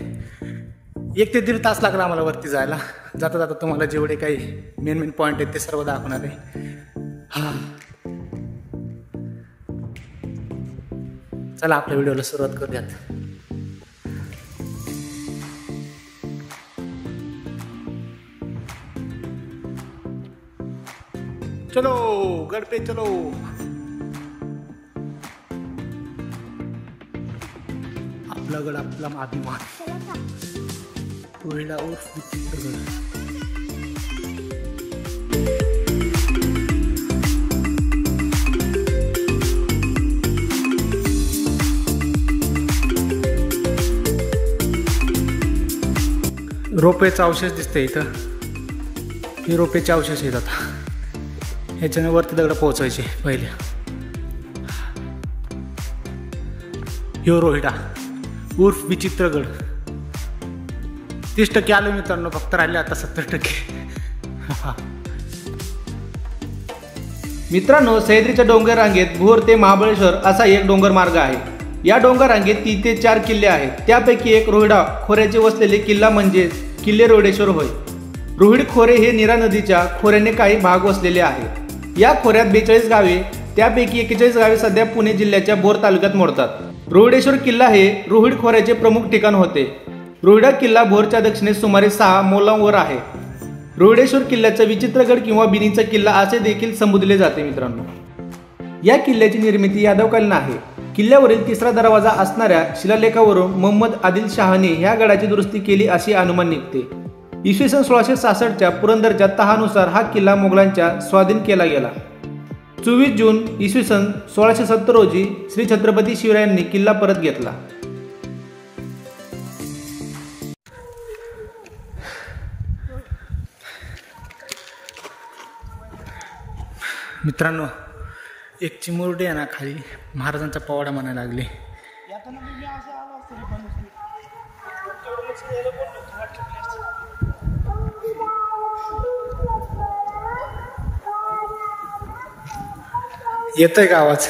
1 ते 1.5 तास लागला आम्हाला वरती जायला. जाता जाता तुम्हाला जेवढे काही मेन पॉईंट आहेत ते सर्व दाखवणार आहे. चला आपल्या व्हिडिओला सुरुवात करूयात. चलो गड पे चलो. आपला गड आपला अभिमान, रोहिडा उर्फ विचित्रगड. रोपेचा अवशेष दिसते इथं, हे रोपेचे अवशेष आहेत. आता ह्याच्याने वरती दगड पोहोचायचे पहिले. ह्यो रोहिडा उर्फ विचित्रगड. 30% आलो मित्रांनो, फक्त राहिले आता 70%. मित्रांनो, सह्याद्रीच्या डोंगर रांगेत भोर ते महाबळेश्वर असा एक डोंगर मार्ग आहे. या डोंगर रांगेत 3 ते 4 किल्ले आहेत. त्यापैकी एक रोहिडा खोऱ्याचे वसलेले किल्ला म्हणजे किल्ले रोहिडेश्वर होय. रोहिड खोरे हे नीरा नदीच्या खोऱ्याने काही भाग वसलेले आहेत. या खोऱ्यात 42 गावे, त्यापैकी 41 गावे सध्या पुणे जिल्ह्याच्या भोर तालुक्यात मोडतात. रोहिडेश्वर किल्ला हे रोहिड खोऱ्याचे प्रमुख ठिकाण होते. रोहिडा किल्ला भोरच्या दक्षिणेस सुमारे 6 मोलांवर आहे. रोहिडेश्वर किल्ल्याचा विचित्रगड किंवा बिनीचा किल्ला असे देखील संबोधले जाते. मित्रांनो, या किल्ल्याची निर्मिती यादवकालीन आहे. किल्ल्यावरील 3रा दरवाजा असणाऱ्या शिलालेखावरून मोहम्मद आदिल शाहने ह्या गडाची दुरुस्ती केली अशी अनुमान निघते. इसवी सन 1666च्या पुरंदरच्या तहानुसार हा किल्ला मोगलांच्या स्वाधीन केला गेला. 24 जून इसवी सन 1670 रोजी श्री छत्रपती शिवरायांनी किल्ला परत घेतला. मित्रांनो, एक चिमुरडी आहे ना खाली, महाराजांचा पवाडा म्हणायला लागले. येतोय का आवाज?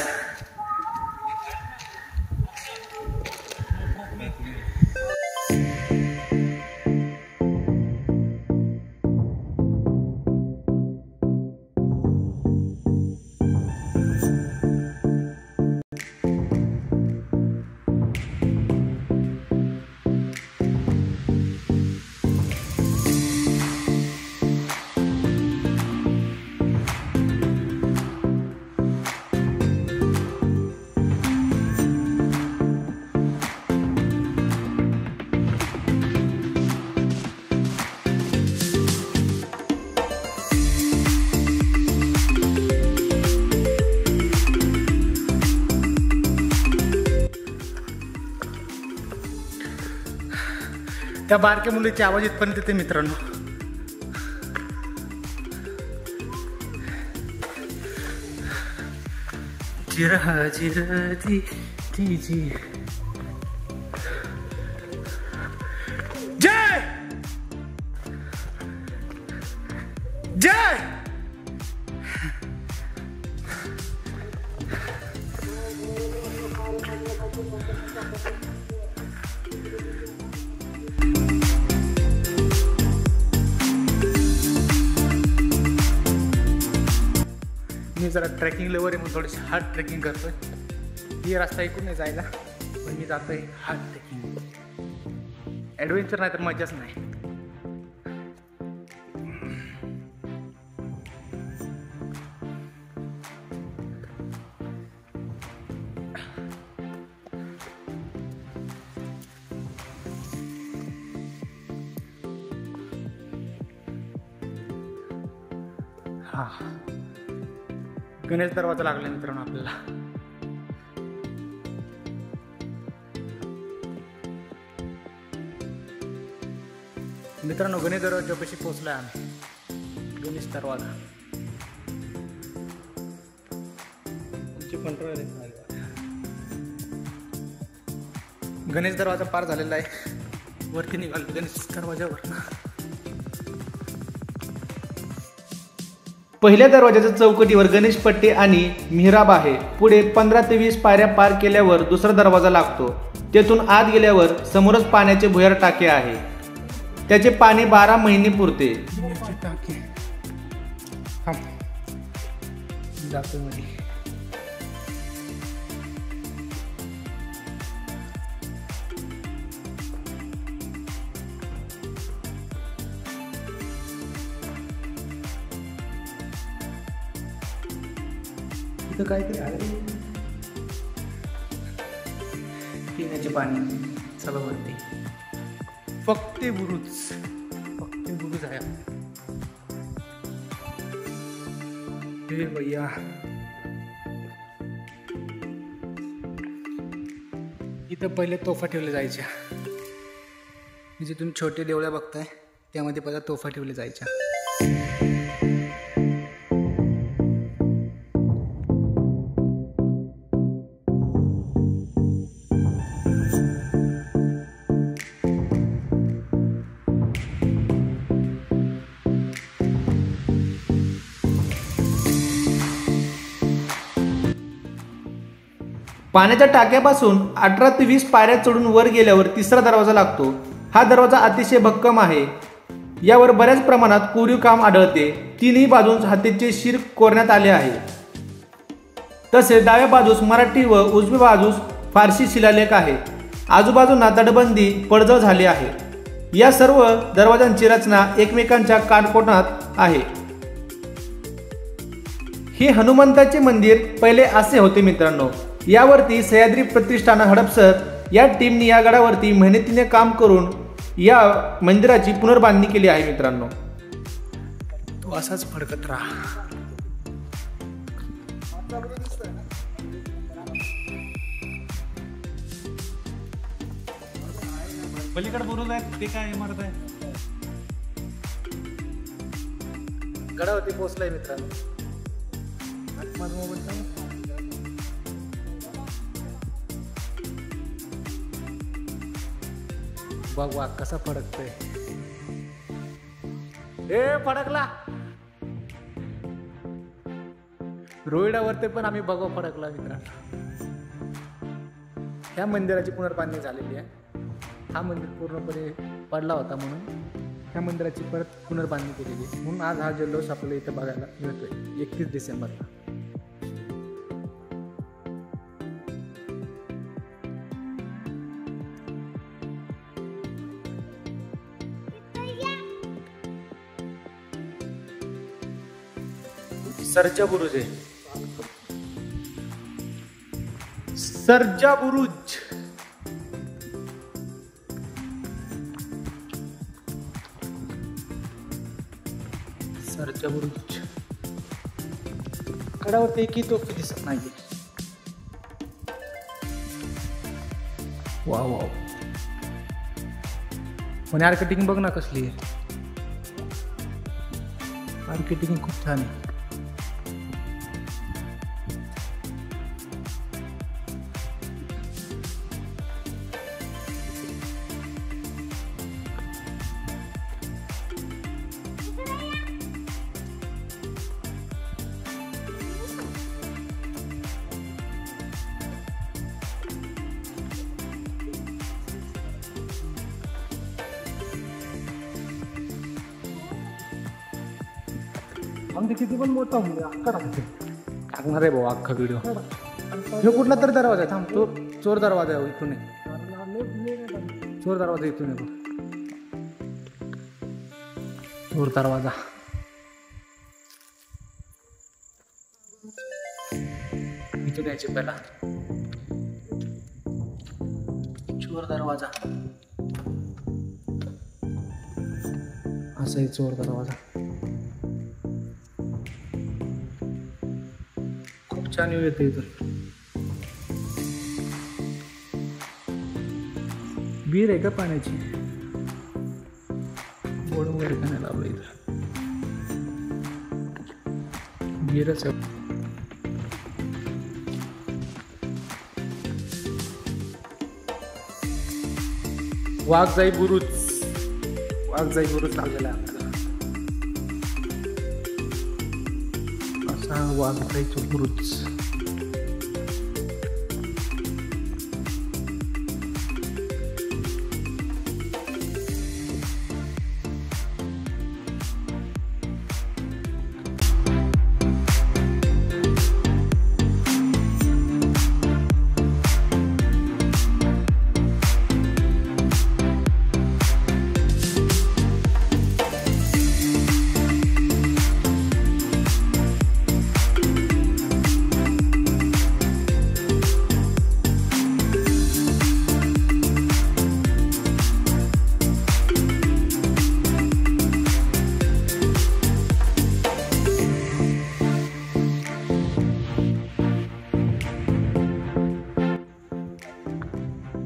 त्या बारक्या मुलीची आवाज इथपर्यंत येते मित्रांनो. जिरा जिरा ती जी जय जय. मी जरा ट्रेकिंग लेवर आहे म्हणून थोडीशी हार्ड ट्रेकिंग करतोय. ही रस्ता ऐकून नाही जायला, पण मी जातोय हार्ड ट्रेकिंग. ॲडव्हेंचर नाही तर मजाच नाही. हा गणेश दरवाजा लागला मित्रांनो आपल्याला. मित्रांनो गणेश दरवाजापाशी पोहोचलोय आम्ही. गणेश दरवाजा गणेश दरवाजा पार झालेला आहे. वरती निघालो गणेश दरवाजावर. पहिल्या दरवाजाच्या चौकटीवर गणेश पट्टे आणि मिहराब आहे. पुढे 15 ते 20 पायऱ्या पार केल्यावर दुसरा दरवाजा लागतो. तेथून आत गेल्यावर समोरच पाण्याचे भुयार टाके आहे. त्याचे पाणी 12 महिने पुरते. इथं काहीतरी आहे पिण्याचे पाणी. चला वरती. फक्त बुरुज आहे. हे भैया इथं पहिले तोफा ठेवल्या जायच्या. जे तुम्ही छोटे देवळ्या बघताय त्यामध्ये पहिला तोफा ठेवल्या जायच्या. पाण्याच्या टाक्यापासून 18 ते 20 पायऱ्या चढून वर गेल्यावर तिसरा दरवाजा लागतो. हा दरवाजा अतिशय भक्कम आहे. यावर बऱ्याच प्रमाणात कोरीव काम आढळते. तिन्ही बाजूस हातीचे शिर कोरण्यात आले आहे. तसेच डाव्या बाजूस मराठी व उजव्या बाजूस फारसी शिलालेख आहे. आजूबाजूंना तटबंदी पडझड झाली आहे. या सर्व दरवाजांची रचना एकमेकांच्या काटकोनात आहे. हे हनुमंताचे मंदिर पहिले असे होते मित्रांनो. यावरती सह्याद्री प्रतिष्ठान हडपसर या टीमने या गडावरती मेहनतीने काम करून या मंदिराची पुनर्बांधणी केली आहे मित्रांनो. तो असाच फडकत राहा. पलीकडे बुरुज आहे ते काय इमारत आहे. गडावरती पोहोचलाय मित्रांनो. माझा मोबाईल बघवा कसा फडकतोय. फडकला. रोहिडावरती पण आम्ही बघवा फडकला मित्रांनो. ह्या मंदिराची पुनर्बांधणी झालेली आहे. हा मंदिर पूर्णपणे पडला होता म्हणून ह्या मंदिराची परत पुनर्बांधणी केलेली आहे. म्हणून आज हा जल्लोष आपल्याला इथं बघायला मिळतोय 31 डिसेंबरला. सर्जा बुरुज आहे. सर्जा बुरुज सर्जा बुरुज. गडावरती एकही तोफ दिसत नाही. Wow wow. पण मार्केटिंग बघ ना कसली आहे, मार्केटिंग खूप छान आहे. आमचे किती पण मोठा म्हणजे अख्खा टाकणार आहे भाऊ अख्खा व्हिडिओ. हे कुठला तरी दरवाजा आहे, थांब. चोर दरवाजा आहे इथून, चोर दरवाजा इथून आहे, चोर दरवाजा. इथून यायचे पहिला चोर दरवाजा. असा आहे चोर दरवाजा. छान येते इथून. विहीर आहे का पाण्याची, बोर्ड वगैरे का नाही लावलं इथं, विहीरच आहे. वाघजाई बुरुज, वाघजाई बुरुज लावलेला आहे आपल्याला. असा वाघजाईचा बुरुज.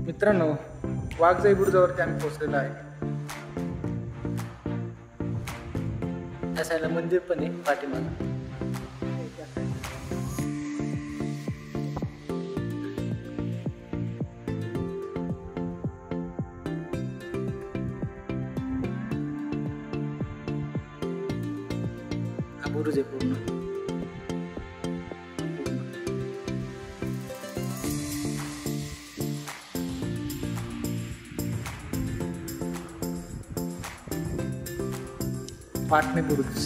मित्रांनो, वाघजाई बुरुजावरती आम्ही पोहोचलेलो आहे. त्या साईडला मंदिर पण आहे पाठीमागे. हा बुरुज आहे पूर्ण. पाटणे बुरुज.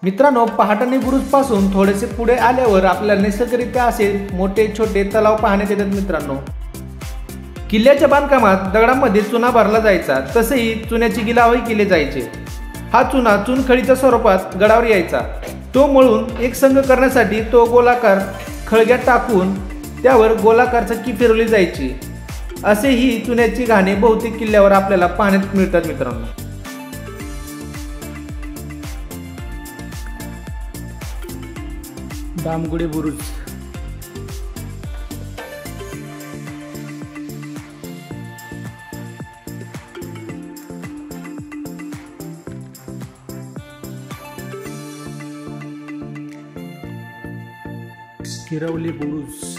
मित्रांनो, पहाटणी बुरुज पासून थोडेसे पुढे आल्यावर आपल्याला नैसर्गिकरित्या असे मोठे छोटे तलाव पाहण्यात येतात. मित्रांनो, किल्ल्याच्या बांधकामात दगडांमध्ये चुना भरला जायचा, तसेही चुन्याची गिलावही केले जायचे. हा चुना चुनखडीच्या स्वरूपात गडावर यायचा. तो मळून एक संघ करण्यासाठी तो गोलाकार खळग्यात टाकून त्यावर गोलाकार चक्की फिरवली जायची. असे ही चुन्याची घाणे बहुतेक किल्ल्यावर आपल्याला पाहण्यात मिळतात. मित्रांनो, दामगुडे बुरुज. किरवली बुरुज.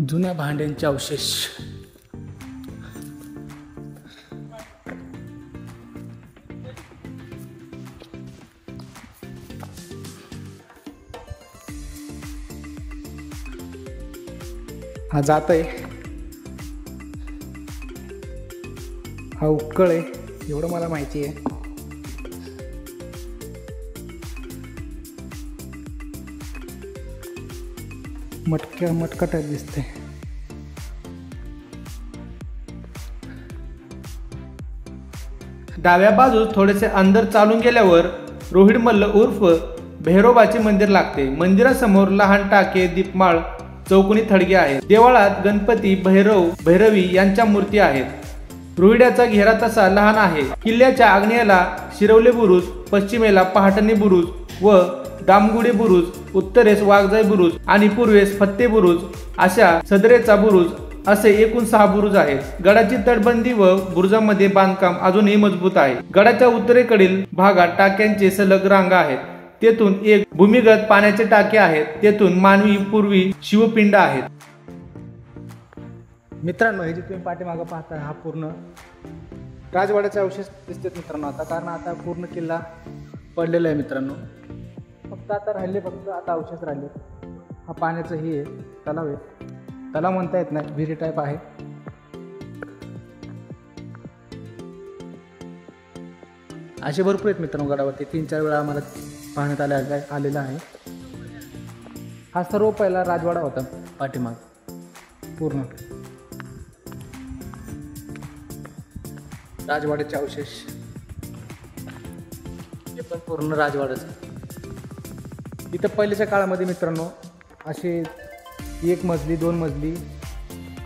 जुन्या भांड्यांचे अवशेष. हा जात आहे, हा उक्कळ आहे, एवढं मला माहिती आहे. मटका टाईप दिसते. डाव्या बाजूस थोडेसे अंदर चालून गेल्यावर रोहिड मल्ल उर्फ भैरोबाचे मंदिर लागते। मंदिरासमोर लहान टाके, दीपमाळ, चौकोनी थडगे आहेत। देवळात गणपती, भैरव, भैरवी यांच्या मूर्ती आहेत। रोहिड्याचा घेरा तसा लहान आहे। किल्ल्याच्या आग्नेयेला शिरवले बुरुज, पश्चिमेला पहाटणी बुरुज व डामगुडे बुरुज, उत्तरेस वाघजाई बुरुज आणि पूर्वेस फत्ते बुरुज अशा सदरेचा बुरुज असे एकूण 6 बुरुज आहेत। गडाची तटबंदी व बुरुजामध्ये बांधकाम अजूनही मजबूत आहे। गडाच्या उत्तरेकडील भागात टाक्यांचे सलग रांगा आहेत। तेथून एक भूमिगत पाण्याचे टाके आहेत। तेथून मानवी पूर्वी शिवपिंड आहेत। मित्रांनो, हे जे तुम्ही पाठीमागं पाहता हा पूर्ण राजवाड्याचे अवशेष दिसतात मित्रांनो आता, कारण आता पूर्ण किल्ला पडलेला आहे मित्रांनो। फक्त आता अवशेष राहिले। हा पाण्याचं हे तलाव आहे, तलाव म्हणता येत नाही, विहिरी टाईप आहे। असे भरपूर आहेत मित्रांनो गडावरती, 3-4 वेळा आम्हाला पाहण्यात आलेला आहे। हा सर्व पहिला राजवाडा होता पाठीमाग पूर्ण। राजवाड्याचे अवशेष हे पण पूर्ण राजवाड्याचं। इथं पहिल्याच्या काळामध्ये मित्रांनो असे 1 मजली 2 मजली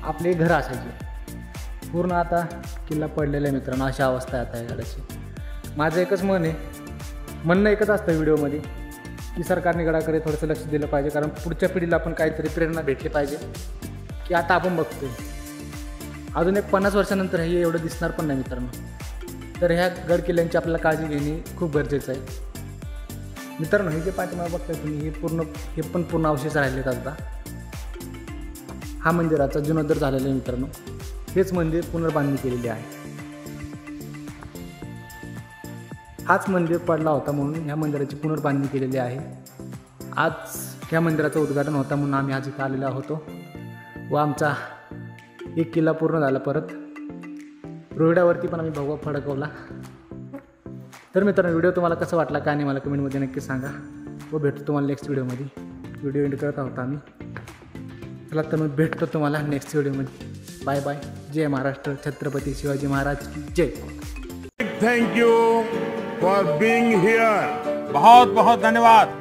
आपले घर असायचे। पूर्ण आता किल्ला पडलेला आहे मित्रांनो, अशी अवस्था आहे आता या गडाची। माझं एकच म्हणणं एकच असतं व्हिडिओमध्ये की सरकारने गडाकडे थोडंसं लक्ष दिलं पाहिजे, कारण पुढच्या पिढीला पण काहीतरी प्रेरणा भेटली पाहिजे की आता आपण बघतोय अजून एक 50 वर्षानंतर हे एवढं दिसणार पण नाही मित्रांनो। तर ह्या गड किल्ल्यांची आपल्याला काळजी घेणे खूप गरजेचं आहे मित्रांनो। हे जे पाठीमागे बघताय तुम्ही हे पण पूर्ण अवशेष राहिलेत आता। हा मंदिराचा जीर्णोद्धार झालेला आहे मित्रांनो। हेच मंदिर पुनर्बांधणी केलेली आहे। हाच मंदिर पडला होता म्हणून ह्या मंदिराची पुनर्बांधणी केलेली आहे। आज ह्या मंदिराचं उद्घाटन होता म्हणून आम्ही आज इथं आलेलो होतो व आमचा एक किल्ला पूर्ण झाला। परत रोहिड्यावरती पण आम्ही भगवा फडकवला। तर मित्रांनो, व्हिडिओ तुम्हाला कसा वाटला काय नाही मला कमेंटमध्ये नक्की सांगा व भेटतो तुम्हाला नेक्स्ट व्हिडिओमध्ये। व्हिडिओ एंड करत आहोत आम्ही। चला तर मग भेटतो तुम्हाला नेक्स्ट व्हिडिओमध्ये। Bye bye. जय महाराष्ट्र, छत्रपती शिवाजी महाराज की जय। Thank you for being here. बहुत बहुत धन्यवाद।